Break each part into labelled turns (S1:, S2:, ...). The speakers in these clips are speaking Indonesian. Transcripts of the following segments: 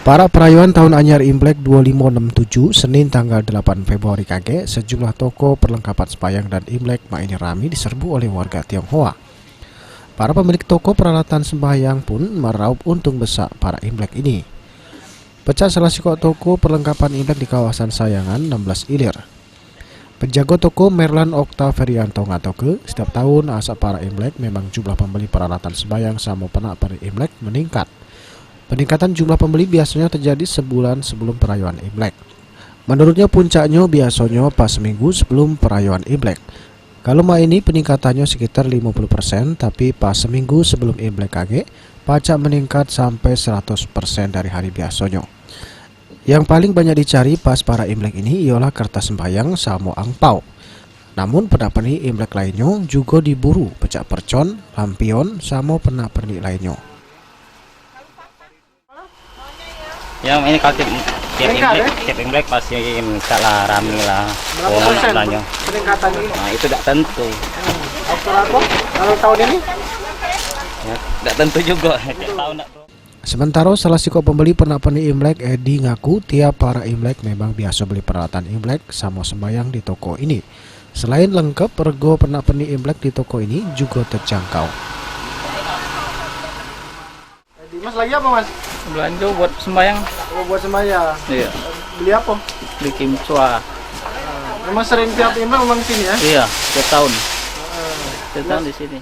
S1: Para perayaan Tahun Anyar Imlek 2567 Senin tanggal 8 Februari KG, sejumlah toko perlengkapan sembahyang dan Imlek main rami diserbu oleh warga Tionghoa. Para pemilik toko peralatan sembahyang pun meraup untung besar para Imlek ini. Pecah salah satu toko perlengkapan Imlek di kawasan Sayangan 16 Ilir. Penjaga toko Merlan Okta Ferianto ngatoke, setiap tahun asa para Imlek memang jumlah pembeli peralatan sembahyang sama penak pada Imlek meningkat. Peningkatan jumlah pembeli biasanya terjadi sebulan sebelum perayaan Imlek. Menurutnya puncaknya biasanya pas seminggu sebelum perayaan Imlek. Kalau ini peningkatannya sekitar 50%, tapi pas seminggu sebelum Imlek KG, pajak meningkat sampai 100% dari hari biasanya. Yang paling banyak dicari pas para Imlek ini ialah kertas sembahyang sama angpau. Namun pernak-pernik Imlek lainnya juga diburu, pecak percon, lampion, sama pernak-pernik lainnya.
S2: Ya ini kalau tiap Imlek pasti minta lah, rame lah.
S3: Berapa persen
S2: belanja.
S3: peningkatan ini?
S2: Nah itu tidak tentu.
S3: Apa? Kalau tahun ini?
S2: Ya, tidak tentu juga. Tiap tahun tidak.
S1: Sementara salah satu pembeli pernak-pernik Imlek, Edi, ngaku tiap para Imlek memang biasa beli peralatan Imlek sama sembahyang di toko ini. Selain lengkap, rego pernak-pernik Imlek di toko ini juga terjangkau.
S3: Mas lagi apa mas?
S2: Belanja buat sembahyang.
S3: Oh, buat sembahyang.
S2: Iya.
S3: Beli apa?
S2: Beli kimcua.
S3: Memang sering tiap Imlek memang di sini ya?
S2: Iya, tiap tahun. Tiap tahun di sini.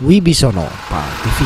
S1: Wibisono, PAL TV.